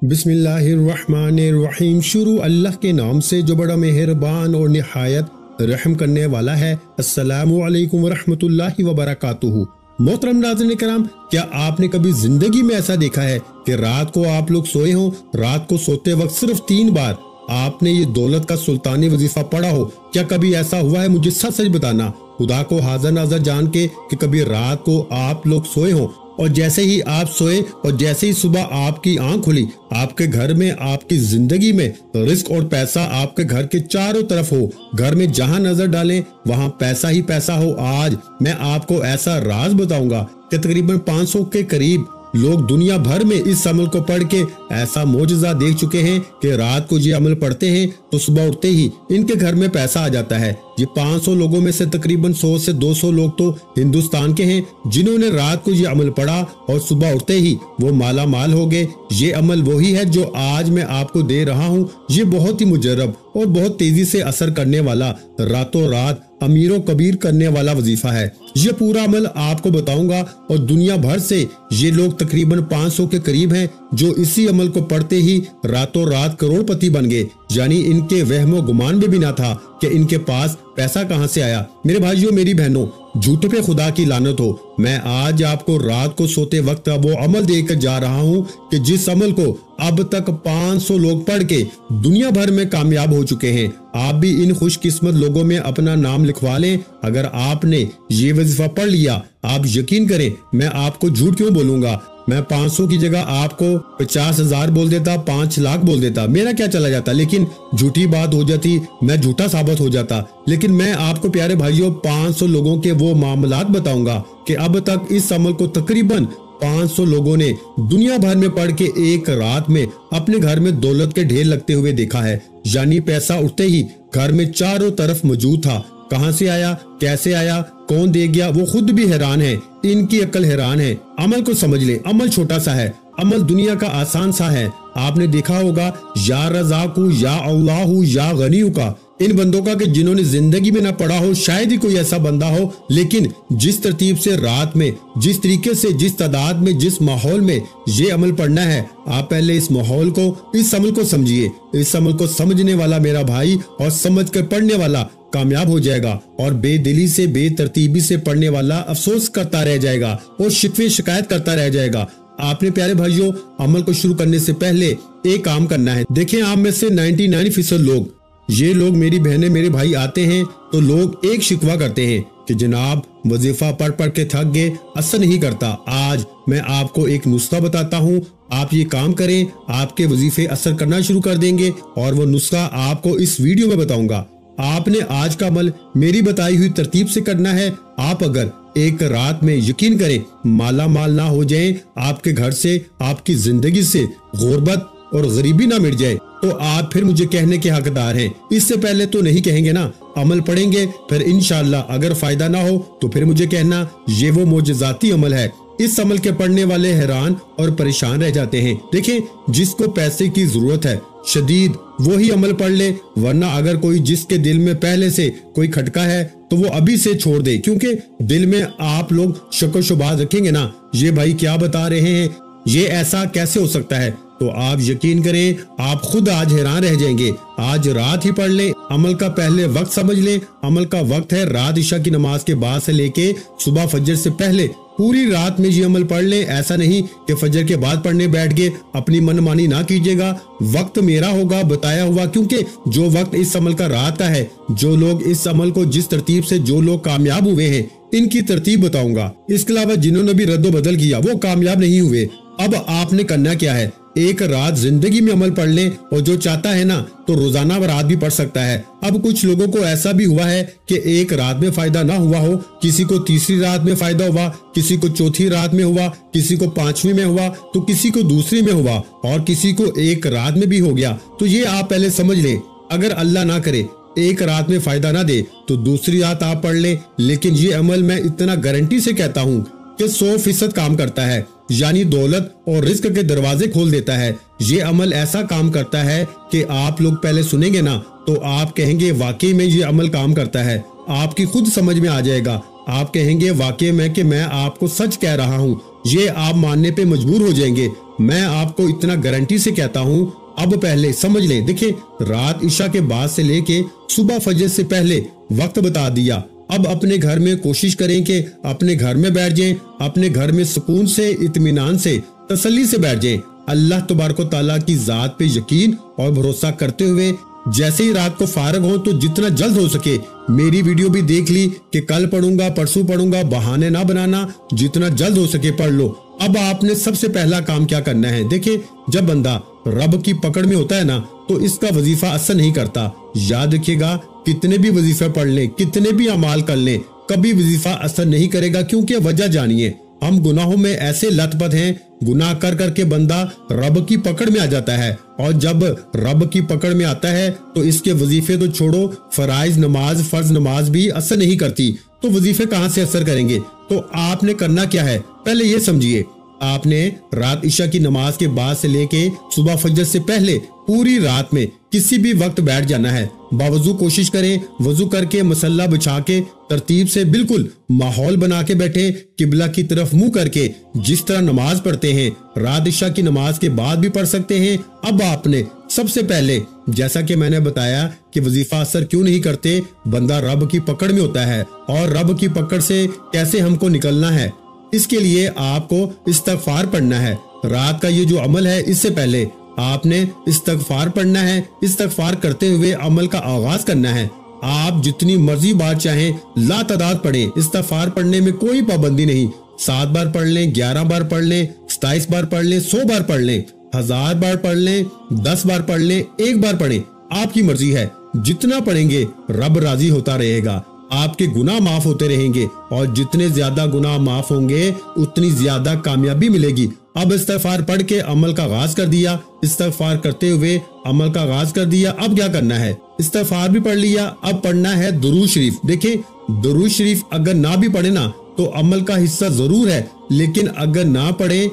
बिस्मिल्लाहिर्रहमानिर्रहीम। शुरू अल्लाह के नाम से जो बड़ा मेहरबान और निहायत रहम करने वाला है। अस्सलामु अलैकुम वरहमतुल्लाहि वबरकातुहू। मोहतरम नाज़रीन किराम, क्या आपने कभी जिंदगी में ऐसा देखा है कि रात को आप लोग सोए हों, रात को सोते वक्त सिर्फ 3 बार आपने ये दौलत का सुल्तानी वजीफा पढ़ा हो? क्या कभी ऐसा हुआ है? मुझे सच सच बताना, खुदा को हाजिर नाज़र जान के, कि कभी रात को आप लोग सोए हों और जैसे ही आप सोए और जैसे ही सुबह आपकी आंख खुली, आपके घर में, आपकी जिंदगी में रिस्क और पैसा आपके घर के चारों तरफ हो। घर में जहां नजर डालें वहां पैसा ही पैसा हो। आज मैं आपको ऐसा राज बताऊंगा कि तकरीबन 500 के करीब लोग दुनिया भर में इस अमल को पढ़ के ऐसा मोजज़ा देख चुके हैं कि रात को ये अमल पढ़ते हैं तो सुबह उठते ही इनके घर में पैसा आ जाता है। ये 500 लोगों में से तकरीबन 100 से 200 लोग तो हिंदुस्तान के हैं जिन्होंने रात को ये अमल पढ़ा और सुबह उठते ही वो माला माल हो गए। ये अमल वही है जो आज मैं आपको दे रहा हूँ। ये बहुत ही मुजर्रब और बहुत तेजी से असर करने वाला, रातों रात अमीरों कबीर करने वाला वजीफा है। ये पूरा अमल आपको बताऊंगा और दुनिया भर से ये लोग तकरीबन 500 के करीब हैं जो इसी अमल को पढ़ते ही रातों रात करोड़पति बन गए। यानी इनके वहमो गुमान में भी ना था कि इनके पास पैसा कहां से आया। मेरे भाइयों, मेरी बहनों, झूठे पे खुदा की लानत हो। मैं आज आपको रात को सोते वक्त वो अमल देकर जा रहा हूं कि जिस अमल को अब तक 500 लोग पढ़ के दुनिया भर में कामयाब हो चुके हैं। आप भी इन खुशकिस्मत लोगों में अपना नाम लिखवा लें। अगर आपने ये वजीफा पढ़ लिया, आप यकीन करें, मैं आपको झूठ क्यों बोलूंगा। मैं 500 की जगह आपको 50,000 बोल देता, 5 लाख बोल देता, मेरा क्या चला जाता, लेकिन झूठी बात हो जाती, मैं झूठा साबित हो जाता। लेकिन मैं आपको प्यारे भाइयों 500 लोगों के वो मामलात बताऊंगा कि अब तक इस अमल को तकरीबन 500 लोगों ने दुनिया भर में पढ़ के एक रात में अपने घर में दौलत के ढेर लगते हुए देखा है। यानी पैसा उठते ही घर में चारों तरफ मौजूद था। कहां से आया, कैसे आया, कौन दे गया, वो खुद भी हैरान है, इनकी अक्ल हैरान है। अमल को समझ ले, अमल छोटा सा है, अमल दुनिया का आसान सा है। आपने देखा होगा या रज़ाकू, या अल्लाहू, या गनीयू का, इन बंदों का कि जिन्होंने जिंदगी में ना पढ़ा हो, शायद ही कोई ऐसा बंदा हो। लेकिन जिस तरतीब से रात में, जिस तरीके से, जिस तादाद में, जिस माहौल में ये अमल पढ़ना है, आप पहले इस माहौल को, इस अमल को समझिए। इस अमल को समझने वाला मेरा भाई और समझ कर पढ़ने वाला कामयाब हो जाएगा और बेदिली से, बेतरतीबी से पढ़ने वाला अफसोस करता रह जाएगा और शिकवे शिकायत करता रह जाएगा। आपने प्यारे भाइयों अमल को शुरू करने से पहले एक काम करना है। देखें, आप में से 99% लोग, ये लोग मेरी बहनें, मेरे भाई आते हैं तो लोग एक शिकवा करते हैं कि जनाब वजीफा पढ़ पढ़ के थक गए, असर नहीं करता। आज मैं आपको एक नुस्खा बताता हूँ, आप ये काम करें, आपके वजीफे असर करना शुरू कर देंगे और वो नुस्खा आपको इस वीडियो में बताऊंगा। आपने आज का अमल मेरी बताई हुई तरतीब से करना है। आप अगर एक रात में, यकीन करें, माला माल ना हो जाए, आपके घर से, आपकी जिंदगी से गुर्बत और गरीबी ना मिट जाए, तो आप फिर मुझे कहने के हकदार हैं। इससे पहले तो नहीं कहेंगे ना, अमल पढ़ेंगे, फिर इंशाल्लाह अगर फायदा ना हो तो फिर मुझे कहना ये वो मोजज़ाती अमल है। इस अमल के पढ़ने वाले हैरान और परेशान रह जाते हैं। देखें, जिसको पैसे की जरूरत है शदीद, वो ही अमल पढ़ ले, वरना अगर कोई जिसके दिल में पहले से कोई खटका है तो वो अभी से छोड़ दे, क्योंकि दिल में आप लोग शक व शुबहात रखेंगे ना, ये भाई क्या बता रहे हैं, ये ऐसा कैसे हो सकता है, तो आप यकीन करें, आप खुद आज हैरान रह जाएंगे। आज रात ही पढ़ लें, अमल का पहले वक्त समझ लें। अमल का वक्त है रात इशा की नमाज के बाद से लेके सुबह फजर से पहले, पूरी रात में ये अमल पढ़ लें। ऐसा नहीं कि फजर के बाद पढ़ने बैठ गए, अपनी मनमानी ना कीजिएगा। वक्त मेरा होगा बताया हुआ, क्योंकि जो वक्त इस अमल का रात का है, जो लोग इस अमल को जिस तरतीब से जो लोग कामयाब हुए हैं, इनकी तरतीब बताऊंगा। इसके अलावा जिन्होंने भी रद्दो बदल किया वो कामयाब नहीं हुए। अब आपने करना क्या है, एक रात जिंदगी में अमल पढ़ लें और जो चाहता है ना तो रोजाना रात भी पढ़ सकता है। अब कुछ लोगों को ऐसा भी हुआ है कि एक रात में फायदा ना हुआ हो, किसी को तीसरी रात में फायदा हुआ, किसी को चौथी रात में हुआ, किसी को 5वीं में हुआ, तो किसी को दूसरी में हुआ और किसी को एक रात में भी हो गया। तो ये आप पहले समझ लें, अगर अल्लाह ना करे एक रात में फायदा ना दे तो दूसरी रात आप पढ़ लें। लेकिन ये अमल मैं इतना गारंटी से कहता हूँ कि 100% काम करता है, यानी दौलत और रिस्क के दरवाजे खोल देता है। ये अमल ऐसा काम करता है कि आप लोग पहले सुनेंगे ना तो आप कहेंगे वाकई में ये अमल काम करता है। आपकी खुद समझ में आ जाएगा, आप कहेंगे वाकई में कि मैं आपको सच कह रहा हूँ। ये आप मानने पे मजबूर हो जाएंगे। मैं आपको इतना गारंटी से कहता हूँ। अब पहले समझ लें। देखिए, रात इशा के बाद से लेके सुबह फजर से पहले वक्त बता दिया। अब अपने घर में कोशिश करें कि अपने घर में बैठ जाएं, अपने घर में सुकून से, इत्मीनान से, तसल्ली से बैठ जाएं। अल्लाह तबारक व तआला की जात पे यकीन और भरोसा करते हुए जैसे ही रात को फारग हो तो जितना जल्द हो सके मेरी वीडियो भी देख ली कि कल पढ़ूंगा, परसों पढ़ूंगा, बहाने ना बनाना, जितना जल्द हो सके पढ़ लो। अब आपने सबसे पहला काम क्या करना है? देखिए, जब बंदा रब की पकड़ में होता है ना तो इसका वजीफा असर नहीं करता। याद रखिएगा, कितने भी वजीफे पढ़ लें, कितने भी अमाल कर लें, कभी वजीफा असर नहीं करेगा। क्योंकि वजह जानिए, हम गुनाहों में ऐसे लथपथ हैं, गुनाह कर करके बंदा रब की पकड़ में आ जाता है। और जब रब की पकड़ में आता है तो इसके वजीफे तो छोड़ो, फराइज नमाज, फर्ज नमाज भी असर नहीं करती। तो वजीफे कहां से असर करेंगे? तो आपने करना क्या है, पहले ये समझिए। आपने रात इशा की नमाज के बाद से लेके सुबह फजर से पहले पूरी रात में किसी भी वक्त बैठ जाना है। बावजू कोशिश करें, वजू करके मसल्ला बिछा के तरतीब से बिल्कुल माहौल बना के बैठे, किबला की तरफ मुंह करके, जिस तरह नमाज पढ़ते हैं रात इशा की नमाज के बाद भी पढ़ सकते हैं। अब आपने सबसे पहले, जैसा कि मैंने बताया कि वजीफा असर क्यों नहीं करते, बंदा रब की पकड़ में होता है। और रब की पकड़ से कैसे हमको निकलना है, इसके लिए आपको इस्तगफार पढ़ना है। रात का ये जो अमल है, इससे पहले आपने इस्तगफार पढ़ना है। इस्तगफार करते हुए अमल का आगाज करना है। आप जितनी मर्जी बार चाहें लातादाद पढ़ें। इस्तगफार पढ़ने में कोई पाबंदी नहीं। 7 बार पढ़ लें, 11 बार पढ़ लें, 27 बार पढ़ लें, 100 बार पढ़ लें, 1000 बार पढ़ लें, 10 बार पढ़ लें, 1 बार पढ़ें, आपकी मर्जी है। जितना पढ़ेंगे रब राजी होता रहेगा, आपके गुनाह माफ होते रहेंगे। और जितने ज्यादा गुनाह माफ होंगे उतनी ज्यादा कामयाबी मिलेगी। अब इस्तगफार पढ़ के अमल का आगाज कर दिया, इस्तगफार करते हुए अमल का आगाज कर दिया। अब क्या करना है? इस्तगफार भी पढ़ लिया, अब पढ़ना है दुरूद शरीफ। देखिए, दुरूद शरीफ अगर ना भी पढ़े ना तो अमल का हिस्सा जरूर है, लेकिन अगर ना पढ़े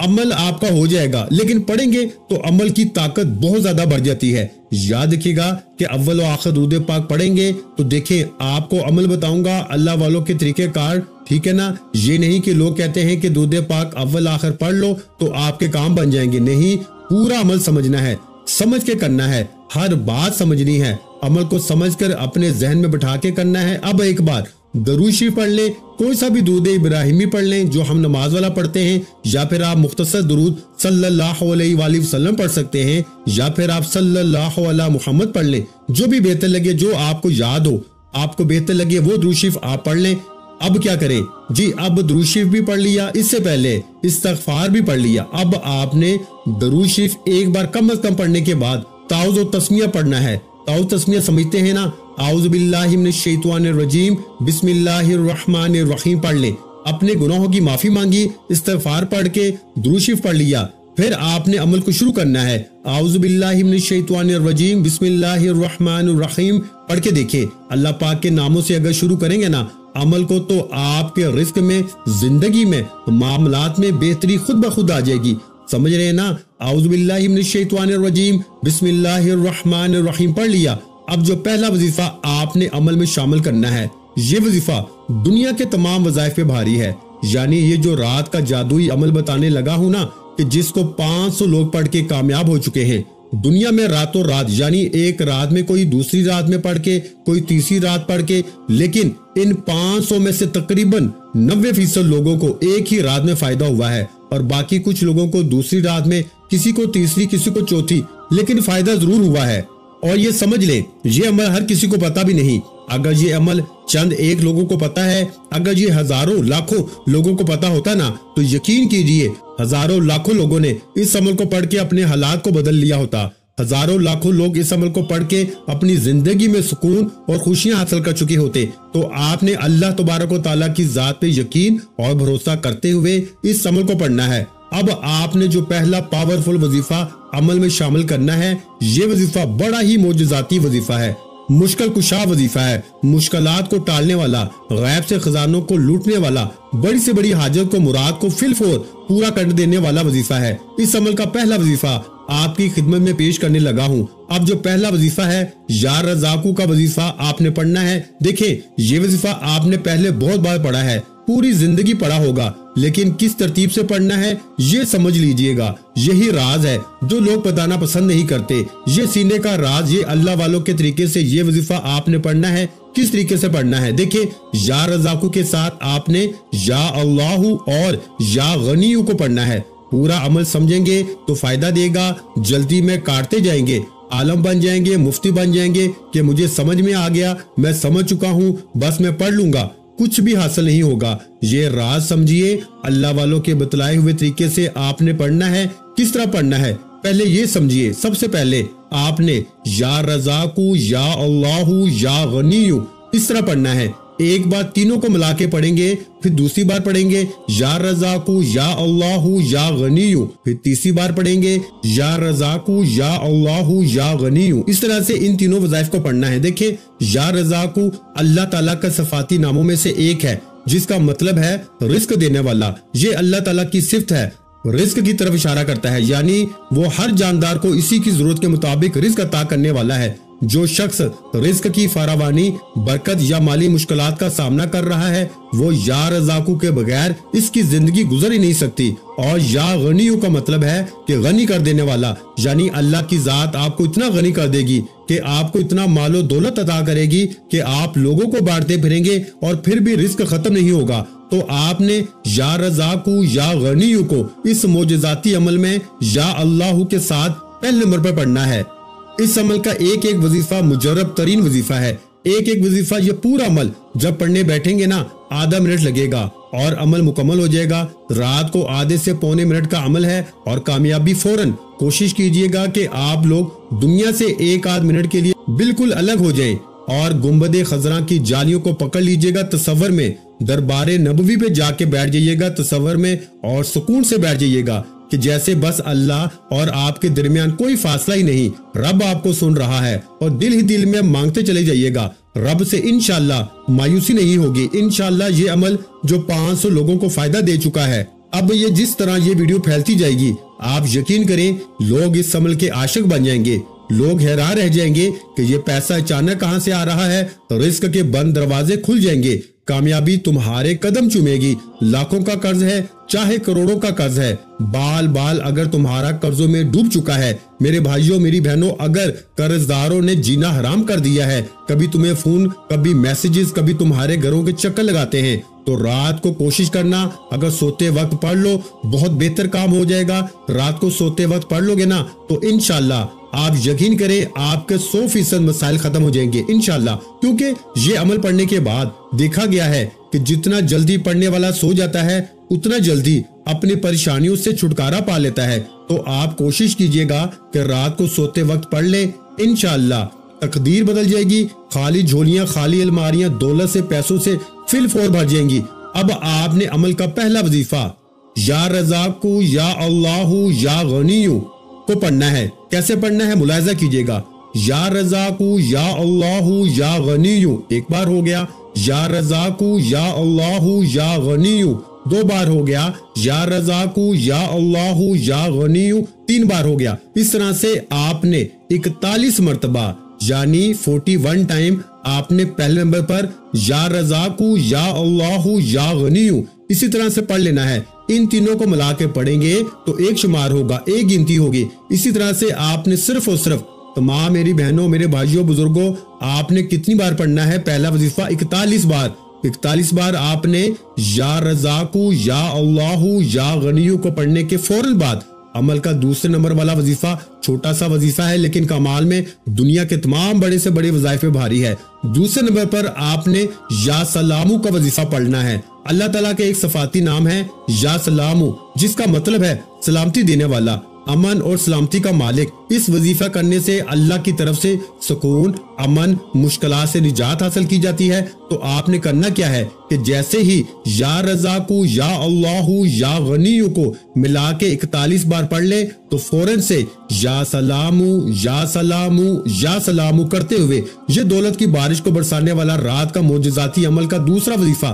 अमल आपका हो जाएगा, लेकिन पढ़ेंगे तो अमल की ताकत बहुत ज्यादा बढ़ जाती है। याद रखिएगा कि अव्वल और आखिर दुरूद पाक पढ़ेंगे तो देखें, आपको अमल बताऊंगा अल्लाह वालों के तरीके कार, ठीक है ना। ये नहीं कि लोग कहते हैं कि दुरूद पाक अव्वल आखिर पढ़ लो तो आपके काम बन जाएंगे। नहीं, पूरा अमल समझना है, समझ के करना है, हर बात समझनी है, अमल को समझकर अपने जहन में बिठा के करना है। अब एक बार दरूद शरीफ पढ़ लें, कोई सा भी दुरूद इब्राहिमी पढ़ लें जो हम नमाज वाला पढ़ते हैं, या फिर आप मुख्तसर दुरूद सल्लल्लाहु अलैहि वसल्लम पढ़ सकते हैं, या फिर आप सल्लल्लाहु अला मुहम्मद पढ़ लें। जो भी बेहतर लगे, जो आपको याद हो, आपको बेहतर लगे वो दरूद शरीफ आप पढ़ लें। अब क्या करें जी? अब दरूद शरीफ भी पढ़ लिया, इससे पहले इस्तगफार भी पढ़ लिया। अब आपने दरूद शरीफ एक बार कम से कम पढ़ने के बाद ताउज़ और तस्मिया पढ़ना है। ताउज़ तस्मिया समझते हैं ना? आउज़ु बिल्लाहि मिनश शैतानिर रजीम, बिस्मिल्लाहिर रहमानिर रहीम पढ़ लें। अपने गुनाहों की माफी मांगी, इस्तगफार पढ़ के दुरूद शरीफ पढ़ लिया। फिर आपने अमल को शुरू करना है। आउज़ु बिल्लाहि मिनश शैतानिर रजीम, बिस्मिल्लाहिर रहमानिर रहीम पढ़ के देखिए। अल्लाह पाक के नामों से अगर शुरू करेंगे ना अमल को तो आपके रिस्क में, जिंदगी में, मामलात में बेहतरी खुद ब खुद आ जाएगी। समझ रहे हैं ना? आउज़ु बिल्लाहि मिनश शैतानिर रजीम, बिस्मिल्लाहिर रहमानिर रहीम पढ़ लिया। अब जो पहला वजीफा आपने अमल में शामिल करना है, ये वजीफा दुनिया के तमाम वज़ाइफ पे भारी है। यानी ये जो रात का जादुई अमल बताने लगा हूं ना, कि जिसको 500 लोग पढ़ के कामयाब हो चुके हैं दुनिया में रातों रात। यानी एक रात में कोई दूसरी रात में पढ़ के, कोई तीसरी रात पढ़ के, लेकिन इन 500 में से तकरीबन 90% लोगों को एक ही रात में फायदा हुआ है, और बाकी कुछ लोगों को दूसरी रात में, किसी को तीसरी, किसी को चौथी, लेकिन फायदा जरूर हुआ है। और ये समझ ले, ये अमल हर किसी को पता भी नहीं। अगर ये अमल चंद एक लोगों को पता है, अगर ये हजारों लाखों लोगों को पता होता ना, तो यकीन कीजिए हजारों लाखों लोगों ने इस अमल को पढ़ के अपने हालात को बदल लिया होता। हजारों लाखों लोग इस अमल को पढ़ के अपनी जिंदगी में सुकून और खुशियां हासिल कर चुके होते। तो आपने अल्लाह तबारक व तआला की जात पे यकीन और भरोसा करते हुए इस अमल को पढ़ना है। अब आपने जो पहला पावरफुल वजीफा अमल में शामिल करना है, ये वजीफा बड़ा ही मोजज़ाती वजीफा है, मुश्किल कुशा वजीफा है, मुश्किलात को टालने वाला, गैब से खजानों को लूटने वाला, बड़ी से बड़ी हाजत को, मुराद को फिलफोर पूरा कर देने वाला वजीफा है। इस अमल का पहला वजीफा आपकी खिदमत में पेश करने लगा हूँ। अब जो पहला वजीफा है, या रज़ाकू का वजीफा आपने पढ़ना है। देखें, ये वजीफा आपने पहले बहुत बार पढ़ा है, पूरी जिंदगी पढ़ा होगा, लेकिन किस तरतीब से पढ़ना है ये समझ लीजिएगा। यही राज है जो लोग बताना पसंद नहीं करते। ये सीने का राज, ये अल्लाह वालों के तरीके से ये वजीफा आपने पढ़ना है। किस तरीके से पढ़ना है देखिए, या रज़ाकू के साथ आपने या अल्लाहू और या गनीयू को पढ़ना है। पूरा अमल समझेंगे तो फायदा देगा। जल्दी में काटते जाएंगे, आलम बन जाएंगे, मुफ्ती बन जाएंगे कि मुझे समझ में आ गया, मैं समझ चुका हूँ, बस मैं पढ़ लूंगा, कुछ भी हासिल नहीं होगा। ये राज समझिए, अल्लाह वालों के बतलाए हुए तरीके से आपने पढ़ना है। किस तरह पढ़ना है पहले ये समझिए। सबसे पहले आपने या रज़ाकू, या अल्लाहू, या गनीयू इस तरह पढ़ना है। एक बार तीनों को मिला के पढ़ेंगे, फिर दूसरी बार पढ़ेंगे या रज़ाकू, या अल्लाहू, या गनीयू, फिर तीसरी बार पढ़ेंगे या रज़ाकू, या अल्लाहू, या गनीयू। इस तरह से इन तीनों वज़ाइफ को पढ़ना है। देखिए, या रज़ाकू अल्लाह ताला का सफाती नामों में से एक है, जिसका मतलब है रिस्क देने वाला। ये अल्लाह ताला की सिफ्त है, रिस्क की तरफ इशारा करता है, यानी वो हर जानदार को इसी की जरूरत के मुताबिक रिस्क अता करने वाला है। जो शख्स रिस्क की फरावानी, बरकत या माली मुश्किलात का सामना कर रहा है, वो या रज़ाकू के बगैर इसकी जिंदगी गुजर ही नहीं सकती। और या गनीयू का मतलब है कि गनी कर देने वाला, यानी अल्लाह की जात आपको इतना गनी कर देगी कि आपको इतना मालो दौलत अता करेगी कि आप लोगों को बांटते फिरेंगे और फिर भी रिस्क खत्म नहीं होगा। तो आपने या रज़ाकू, या गनीयू को इस मोजज़ाती अमल में या अल्लाहू के साथ पहले नंबर पर पढ़ना है। इस अमल का एक एक वजीफा मुजर्रब तरीन वजीफा है। एक एक वजीफा, ये पूरा अमल जब पढ़ने बैठेंगे ना, आधा मिनट लगेगा और अमल मुकम्मल हो जाएगा। रात को आधे से पौने मिनट का अमल है और कामयाबी फौरन। कोशिश कीजिएगा कि आप लोग दुनिया से एक आध मिनट के लिए बिल्कुल अलग हो जाएं और गुंबदे खजरा की जालियों को पकड़ लीजिएगा तसव्वुर में। दरबारे नबवी पे जाके बैठ जाइएगा तसव्वुर में और सुकून से बैठ जाइएगा कि जैसे बस अल्लाह और आपके दरमियान कोई फासला ही नहीं, रब आपको सुन रहा है। और दिल ही दिल में मांगते चले जाइएगा, रब से इंशाअल्लाह मायूसी नहीं होगी। इंशाअल्लाह ये अमल जो 500 लोगों को फायदा दे चुका है, अब ये जिस तरह ये वीडियो फैलती जाएगी, आप यकीन करें लोग इस अमल के आशिक बन जाएंगे। लोग हैरान रह जाएंगे कि ये पैसा अचानक कहां से आ रहा है। रिस्क के बंद दरवाजे खुल जाएंगे, कामयाबी तुम्हारे कदम चूमेगी। लाखों का कर्ज है चाहे करोड़ों का कर्ज है, बाल बाल अगर तुम्हारा कर्जों में डूब चुका है, मेरे भाइयों मेरी बहनों, अगर कर्जदारों ने जीना हराम कर दिया है, कभी तुम्हें फोन, कभी मैसेजेस, कभी तुम्हारे घरों के चक्कर लगाते हैं, तो रात को कोशिश करना, अगर सोते वक्त पढ़ लो बहुत बेहतर काम हो जाएगा। रात को सोते वक्त पढ़ लोगे ना तो इंशाअल्लाह आप यकीन करें आपके 100% मसाइल खत्म हो जाएंगे इंशाअल्लाह। क्योंकि ये अमल पढ़ने के बाद देखा गया है कि जितना जल्दी पढ़ने वाला सो जाता है उतना जल्दी अपनी परेशानियों से छुटकारा पा लेता है। तो आप कोशिश कीजिएगा कि रात को सोते वक्त पढ़ ले, इंशाअल्लाह तकदीर बदल जाएगी। खाली झोलियां, खाली अलमारियां दौलत से, पैसों से फिल फौर भर जाएंगी। अब आपने अमल का पहला वजीफा या रज़ाकू, या अल्लाहू, या गनीयू को पढ़ना है। कैसे पढ़ना है मुलाहिजा कीजिएगा। या रज़ाकू, या अल्लाहू, या गनीयू एक बार हो गया, या रज़ाकू, या अल्लाहू, या गनीयू 2 बार हो गया, या रज़ाकू, या अल्लाहू, या गनीयू 3 बार हो गया। इस तरह से आपने 41 मरतबा यानी 41 टाइम आपने पहले नंबर पर या रज़ाकू, या अल्लाहू, या गनीयू इसी तरह से पढ़ लेना है। इन तीनों को मिला के पढ़ेंगे तो एक शुमार होगा, एक गिनती होगी। इसी तरह से आपने सिर्फ और सिर्फ तमाम मेरी बहनों, मेरे भाइयों, बुजुर्गों, आपने कितनी बार पढ़ना है पहला वजीफा 41 बार। 41 बार आपने या रज़ाकू, या अल्लाहू, या गनीयू को पढ़ने के फौरन बाद अमल का दूसरे नंबर वाला वजीफा छोटा सा वजीफा है लेकिन कमाल में दुनिया के तमाम बड़े से बड़े वज़ाइफ में भारी है। दूसरे नंबर पर आपने या सलामू का वजीफा पढ़ना है। अल्लाह ताला के एक सफाती नाम है या सलामू, जिसका मतलब है सलामती देने वाला, अमन और सलामती का मालिक। इस वजीफा करने से अल्लाह की तरफ से सुकून, अमन, मुश्किलात से निजात हासिल की जाती है। तो आपने करना क्या है कि जैसे ही या रज़ाकू, या अल्लाहू, या गनीयू को मिला के 41 बार पढ़ ले तो फौरन से या सलामू, या सलामू, या सलामू करते हुए ये दौलत की बारिश को बरसाने वाला रात का मोजज़ाती अमल का दूसरा वजीफा।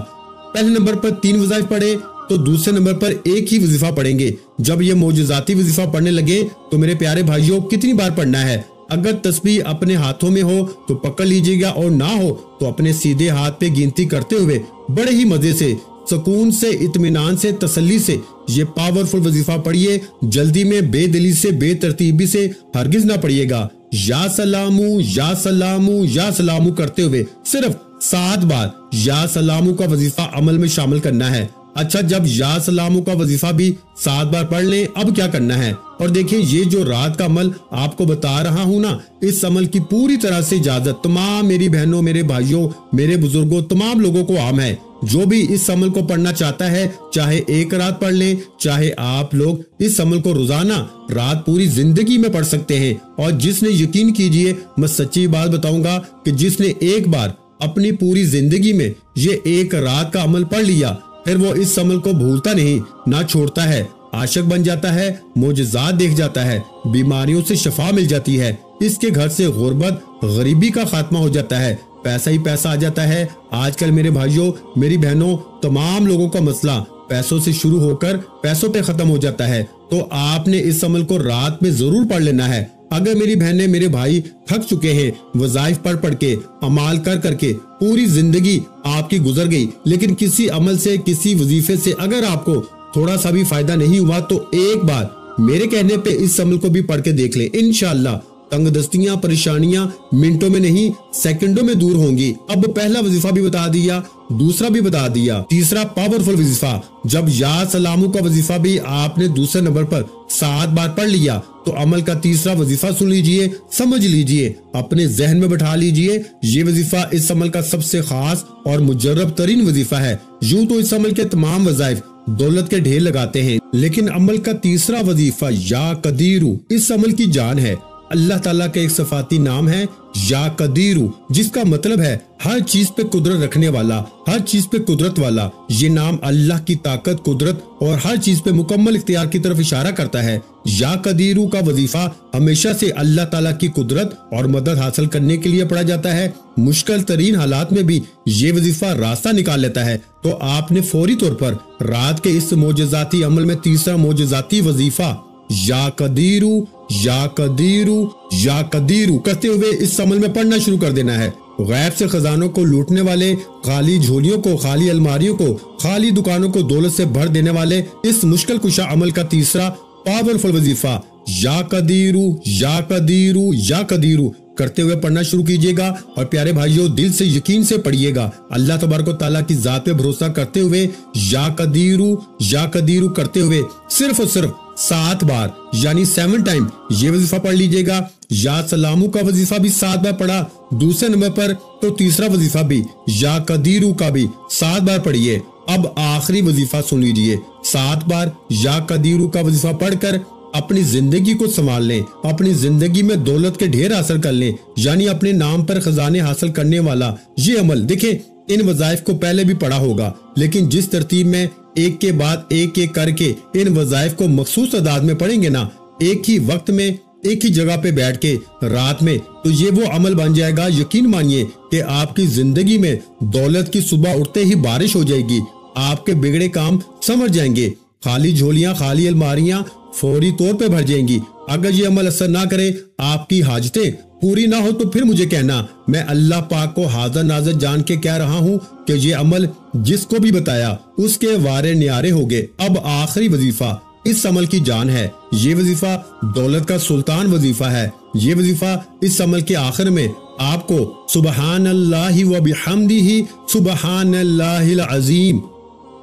पहले नंबर पर 3 वज़ाइफ पढ़े तो दूसरे नंबर पर एक ही वजीफा पढ़ेंगे। जब ये मोजज़ाती वजीफा पढ़ने लगे तो मेरे प्यारे भाइयों कितनी बार पढ़ना है। अगर तस्बीह अपने हाथों में हो तो पकड़ लीजिएगा और ना हो तो अपने सीधे हाथ पे गिनती करते हुए बड़े ही मजे से سکون سے، اطمینان سے، تسلی سے یہ پاورفل وظیفہ پڑھیے. جلدی میں، بے دلی سے، بے ترتیبی سے ہرگز نہ پڑھیے گا. یا سلامو یا سلامو یا سلامو کرتے ہوئے صرف 7 بار یا سلامو کا وظیفہ عمل میں شامل کرنا ہے. اچھا، جب یا سلامو کا وظیفہ بھی 7 بار پڑھ لیں، اب کیا کرنا ہے؟ اور دیکھیں، یہ جو رات کا عمل آپ کو بتا رہا ہوں نا، اس عمل کی پوری طرح سے اجازت تمام میری بہنوں، میرے بھائیوں، میرے بزرگوں، تمام لوگوں کو عام ہے. جو بھی اس عمل کو پڑھنا چاہتا ہے، چاہے ایک رات پڑھ لیں، چاہے آپ لوگ اس عمل کو روزانہ رات پوری زندگی میں پڑھ سکتے ہیں. اور جس نے، یقین کیجئے، میں سچی بات بتاؤں گا کہ جس نے ایک بار اپنی پوری زندگی میں یہ ایک رات کا عمل پڑھ لیا، پھر وہ اس عمل کو بھولتا نہیں، نہ چھوڑتا ہے. عاشق بن جاتا ہے، معجزات دیکھ جاتا ہے، بیماریوں سے شفا مل جاتی ہے، اس کے گھر سے غربت، غریبی کا خاتمہ ہو جاتا ہے، پیسہ ہی پیسہ آ جاتا ہے. آج کل میرے بھائیوں، میری بہنوں، تمام لوگوں کا مسئلہ پیسوں سے شروع ہو کر پیسوں پہ ختم ہو جاتا ہے. تو آپ نے اس عمل کو رات میں ضرور پڑھ لینا ہے. اگر میری بہنیں، میرے بھائی تھک چکے ہیں وظائف پڑھ کے، عمال کر کے، پوری زندگی آپ کی گزر گئی، لیکن کسی عمل سے، کسی وظیفے سے اگر آپ کو تھوڑا سا بھی فائدہ نہیں ہوا، تو ایک بار میرے کہنے پہ اس عمل کو بھی پڑھ کے دیکھ لیں. انشاءاللہ تنگ دستیاں، پریشانیاں منٹوں میں نہیں، سیکنڈوں میں دور ہوں گی. اب پہلا وظیفہ بھی بتا دیا، دوسرا بھی بتا دیا، تیسرا پاورفل وظیفہ. جب یا سلامو کا وظیفہ بھی آپ نے دوسرے نمبر پر 7 بار پڑھ لیا، تو عمل کا تیسرا وظیفہ سن لیجئے، سمجھ لیجئے، اپنے ذہن میں بٹھا لیجئے. یہ وظیفہ اس عمل کا سب سے خاص اور مجرب ترین وظیفہ ہے. یوں تو اس عمل کے تمام وظائف دولت کے ڈھیر لگاتے ہیں، لیکن عمل کا تیسرا وظیفہ یا قدیرو اس عمل کی جان ہے. اللہ تعالیٰ کا ایک صفاتی نام ہے یا قدیرو، جس کا مطلب ہے ہر چیز پہ قدرت رکھنے والا، ہر چیز پہ قدرت والا. یہ نام اللہ کی طاقت، قدرت اور ہر چیز پہ مکمل اختیار کی طرف اشارہ کرتا ہے. یا قدیرو کا وظیفہ ہمیشہ سے اللہ تعالیٰ کی قدرت اور مدد حاصل کرنے کے لیے پڑھا جاتا ہے. مشکل ترین حالات میں بھی یہ وظیفہ راستہ نکال لیتا ہے. تو آپ نے فوری طور پر رات کے اس معجزاتی عمل میں تیسرا معجزاتی وظیفہ یا قدیرو یا قدیرو یا قدیرو کرتے ہوئے اس عمل میں پڑھنا شروع کر دینا ہے. غیب سے خزانوں کو لوٹنے والے، خالی جھولیوں کو، خالی الماریوں کو، خالی دکانوں کو دولت سے بھر دینے والے اس مشکل کشا عمل کا تیسرا پاورفل وظیفہ یا قدیرو یا قدیرو یا قدیرو کرتے ہوئے پڑھنا شروع کیجئے گا. اور پیارے بھائیوں، دل سے یقین سے پڑھیے گا، اللہ تبارک و تعالیٰ کی ذات پہ بھروسہ کرتے ہوئے یا قدیرو کرتے ہوئے صرف اور صرف 7 بار یعنی 7 ٹائم یہ وظیفہ پڑھ لیجئے گا. یا سلامو کا وظیفہ بھی 7 بار پڑھا دوسرے نمبر پر، تو تیسرا وظیفہ بھی یا قدیرو کا بھی 7 بار پڑھیے. اب آخری وظیفہ سن لیجئے. 7 بار یا قدیرو کا وظیفہ پڑھ کر اپنی زندگی کو سنبھال لیں، اپنی زندگی میں دولت کے ڈھیر حاصل کر لیں، یعنی اپنے نام پر خزانے حاصل کرنے والا یہ عمل. دیکھیں، ان وظائف کو پہلے بھی پڑھا ہوگا، لیکن جس ترتیب میں ایک کے بعد ایک کر کے ان وظائف کو مخصوص تعداد میں پڑھیں گے نا، ایک ہی وقت میں، ایک ہی جگہ پہ بیٹھ کے رات میں، تو یہ وہ عمل بن جائے گا. یقین مانیے کہ آپ کی زندگی میں دولت کی صبح اٹھتے ہی بارش ہو جائے گی. آپ کے بگڑے کام سمجھ جائیں گے، خالی جھولیاں، خالی الماریاں فوری طور پہ بھر جائیں گی. اگر یہ عمل اثر نہ کرے، آپ کی حاجتیں پوری نہ ہو، تو پھر مجھے کہنا. میں اللہ پاک کو حاضر ناظر جان کے کہہ رہا ہوں کہ یہ عمل جس کو بھی بتایا اس کے وارے نیارے ہو گئے. اب آخری وظیفہ اس عمل کی جان ہے. یہ وظیفہ دولت کا سلطان وظیفہ ہے. یہ وظیفہ اس عمل کے آخر میں آپ کو سبحان اللہ و بحمدہ سبحان اللہ العظیم،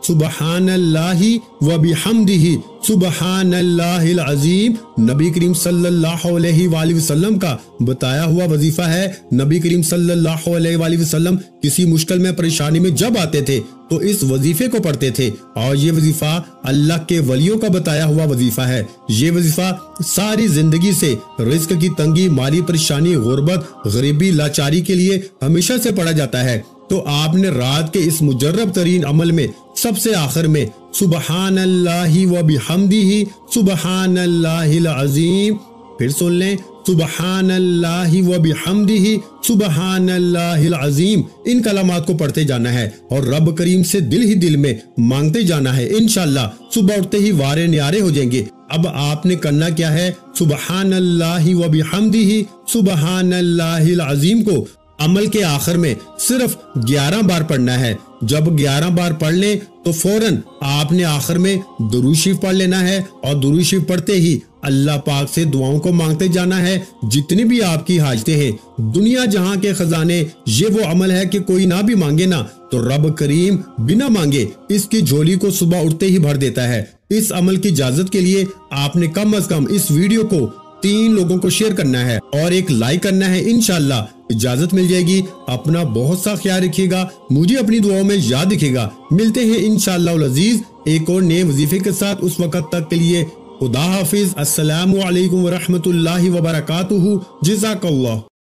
سبحان اللہ و بحمدہ سبحان اللہ العظیم، نبی کریم صلی اللہ علیہ وآلہ وسلم کا بتایا ہوا وظیفہ ہے. نبی کریم صلی اللہ علیہ وآلہ وسلم کسی مشکل میں، پریشانی میں جب آتے تھے تو اس وظیفے کو پڑھتے تھے. اور یہ وظیفہ اللہ کے ولیوں کا بتایا ہوا وظیفہ ہے. یہ وظیفہ ساری زندگی سے رزق کی تنگی، مالی پریشانی، غربت، غریبی، لاچاری کے لیے ہمیشہ سے پڑھا جاتا ہے. تو آپ نے رات کے اس مجرب ترین عمل میں سب سے آخر میں سبحان اللہ و بحمدہ سبحان اللہ العظیم، پھر سن لیں، سبحان اللہ و بحمدہ سبحان اللہ العظیم. ان کلمات کو پڑھتے جانا ہے اور رب کریم سے دل ہی دل میں مانگتے جانا ہے. انشاءاللہ صبح اٹھتے ہی وارے نیارے ہو جائیں گے. اب آپ نے کرنا کیا ہے؟ سبحان اللہ و بحمدہ سبحان اللہ العظیم کو عمل کے آخر میں صرف 11 بار پڑھنا ہے۔ جب 11 بار پڑھ لیں تو فوراً آپ نے آخر میں درود شریف پڑھ لینا ہے، اور درود شریف پڑھتے ہی اللہ پاک سے دعاؤں کو مانگتے جانا ہے، جتنی بھی آپ کی حاجتیں ہیں۔ دنیا جہاں کے خزانے، یہ وہ عمل ہے کہ کوئی نہ بھی مانگے نا تو رب کریم بنا مانگے اس کی جھولی کو صبح اٹھتے ہی بھر دیتا ہے۔ اس عمل کی اجازت کے لیے آپ نے کم از کم اس ویڈیو کو 3 لوگوں کو شیئر کرنا ہے اور ایک لائک کرنا ہے۔ انشاءاللہ اجازت مل جائے گی۔ اپنا بہت سا خیال رکھیے گا، مجھے اپنی دعاؤں میں یاد رکھیے گا۔ ملتے ہیں انشاءاللہ العزیز ایک اور نئے وظیفے کے ساتھ، اس وقت تک کے لیے خدا حافظ۔ السلام علیکم ورحمۃ اللہ وبرکاتہ۔ جزاک اللہ۔